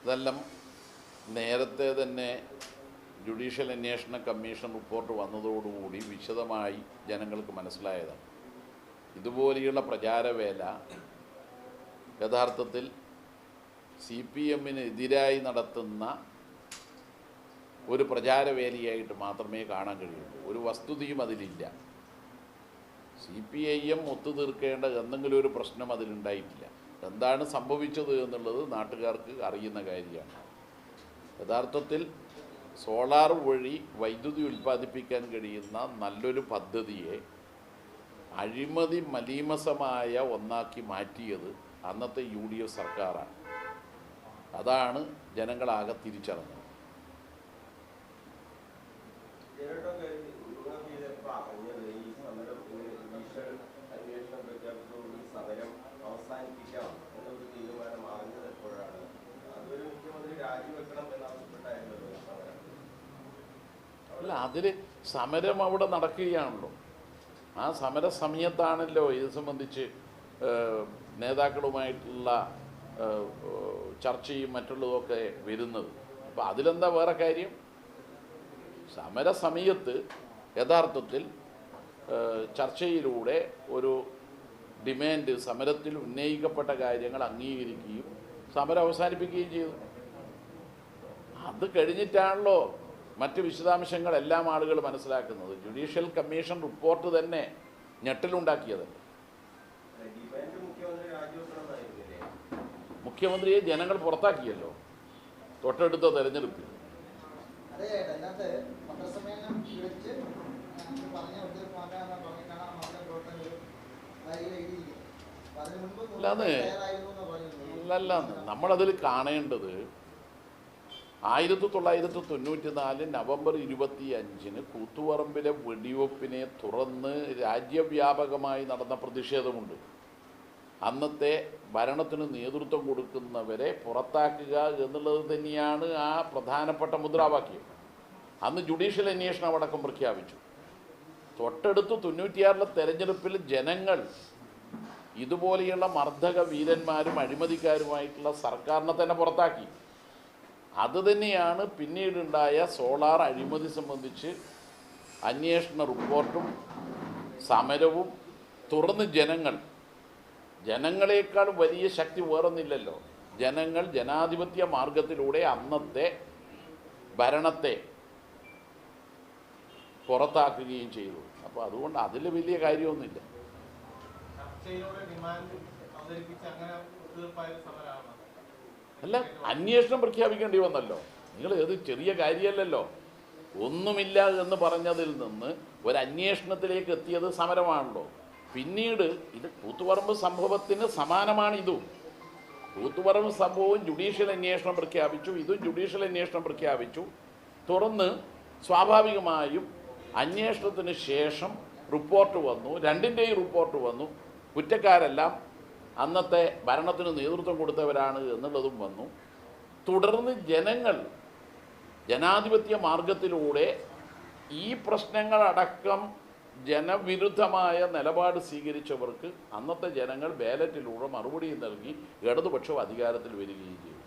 ഇതെല്ലാം നേരത്തെ തന്നെ ജുഡീഷ്യൽ അന്വേഷണ കമ്മീഷൻ റിപ്പോർട്ട് വന്നതോടുകൂടി വിശദമായി ജനങ്ങൾക്ക് മനസ്സിലായതാണ്. ഇതുപോലെയുള്ള പ്രചാരവേല യഥാർത്ഥത്തിൽ CPM-നെതിരായി നടത്തുന്ന ഒരു പ്രചാരവേലയായിട്ട് മാത്രമേ കാണാൻ കഴിയുള്ളൂ. ഒരു വസ്തുതയും അതിലില്ല. CPIM ഒത്തുതീർക്കേണ്ട എന്തെങ്കിലും ഒരു പ്രശ്നം അതിലുണ്ടായിട്ടില്ല. എന്താണ് സംഭവിച്ചത് എന്നുള്ളത് നാട്ടുകാർക്ക് അറിയുന്ന കാര്യമാണ്. യഥാർത്ഥത്തിൽ സോളാർ വഴി വൈദ്യുതി ഉൽപ്പാദിപ്പിക്കാൻ കഴിയുന്ന നല്ലൊരു പദ്ധതിയെ അഴിമതി മലീമസമായ ഒന്നാക്കി മാറ്റിയത് അന്നത്തെ UDF സർക്കാരാണ്. അതാണ് ജനങ്ങളാകെ തിരിച്ചറിഞ്ഞത്. അല്ല, അതിൽ സമരം അവിടെ നടക്കുകയാണല്ലോ. ആ സമര സമയത്താണല്ലോ ഇത് സംബന്ധിച്ച് നേതാക്കളുമായിട്ടുള്ള ചർച്ചയും മറ്റുള്ളതൊക്കെ വരുന്നത്. അപ്പോൾ അതിലെന്താ വേറെ കാര്യം? സമരസമയത്ത് യഥാർത്ഥത്തിൽ ചർച്ചയിലൂടെ ഒരു ഡിമാൻഡ്, സമരത്തിൽ ഉന്നയിക്കപ്പെട്ട കാര്യങ്ങൾ അംഗീകരിക്കുകയും സമരം അവസാനിപ്പിക്കുകയും ചെയ്തു. അത് കഴിഞ്ഞിട്ടാണല്ലോ മറ്റ് വിശദാംശങ്ങളെല്ലാം ആളുകൾ മനസ്സിലാക്കുന്നത്. ജുഡീഷ്യൽ കമ്മീഷൻ റിപ്പോർട്ട് തന്നെ ഞെട്ടലുണ്ടാക്കിയതല്ലേ. മുഖ്യമന്ത്രിയെ ജനങ്ങൾ പുറത്താക്കിയല്ലോ തൊട്ടടുത്ത തെരഞ്ഞെടുപ്പിൽ. അല്ലാന്ന് നമ്മളതിൽ കാണേണ്ടത് 1994 നവംബർ 25 കൂത്തുപറമ്പിലെ വെടിവെപ്പിനെ തുറന്ന് രാജ്യവ്യാപകമായി നടന്ന പ്രതിഷേധമുണ്ട്. അന്നത്തെ ഭരണത്തിന് നേതൃത്വം കൊടുക്കുന്നവരെ പുറത്താക്കുക എന്നുള്ളത് തന്നെയാണ് ആ പ്രധാനപ്പെട്ട മുദ്രാവാക്യം. അന്ന് ജുഡീഷ്യൽ അന്വേഷണം അടക്കം പ്രഖ്യാപിച്ചു. തൊട്ടടുത്ത് 96 തെരഞ്ഞെടുപ്പിൽ ജനങ്ങൾ ഇതുപോലെയുള്ള മർദ്ദക വീരന്മാരും അഴിമതിക്കാരുമായിട്ടുള്ള സർക്കാരിനെ തന്നെ പുറത്താക്കി. അതുതന്നെയാണ് പിന്നീടുണ്ടായ സോളാർ അഴിമതി സംബന്ധിച്ച് അന്വേഷണ റിപ്പോർട്ടും സമരവും. തുറന്ന് ജനങ്ങളെക്കാൾ വലിയ ശക്തി വേറൊന്നില്ലല്ലോ. ജനങ്ങൾ ജനാധിപത്യ മാർഗത്തിലൂടെ അന്നത്തെ ഭരണത്തെ പുറത്താക്കുകയും ചെയ്തു. അപ്പോൾ അതുകൊണ്ട് അതിൽ വലിയ കാര്യമൊന്നുമില്ല. അല്ല, അന്വേഷണം പ്രഖ്യാപിക്കേണ്ടി വന്നല്ലോ. നിങ്ങൾ ഏത് ചെറിയ കാര്യമല്ലല്ലോ. ഒന്നുമില്ല എന്ന് പറഞ്ഞതിൽ നിന്ന് ഒരു അന്വേഷണത്തിലേക്ക് എത്തിയത് സമരമാണല്ലോ. പിന്നീട് ഇത് കൂത്തുപറമ്പ് സംഭവത്തിന് സമാനമാണിതും. കൂത്തുപറമ്പ് സംഭവവും ജുഡീഷ്യൽ അന്വേഷണം പ്രഖ്യാപിച്ചു, ഇതും ജുഡീഷ്യൽ അന്വേഷണം പ്രഖ്യാപിച്ചു. തുറന്ന് സ്വാഭാവികമായും അന്വേഷണത്തിന് ശേഷം റിപ്പോർട്ട് വന്നു. രണ്ടിൻ്റെയും റിപ്പോർട്ട് വന്നു. കുറ്റക്കാരെല്ലാം അന്നത്തെ ഭരണത്തിന് നേതൃത്വം കൊടുത്തവരാണ് എന്നുള്ളതും വന്നു. തുടർന്ന് ജനങ്ങൾ ജനാധിപത്യ മാർഗത്തിലൂടെ ഈ പ്രശ്നങ്ങളടക്കം ജനവിരുദ്ധമായ നിലപാട് സ്വീകരിച്ചവർക്ക് അന്നത്തെ ജനങ്ങൾ ബാലറ്റിലൂടെ മറുപടിയും നൽകി ഇടതുപക്ഷം അധികാരത്തിൽ വരികയും ചെയ്തു.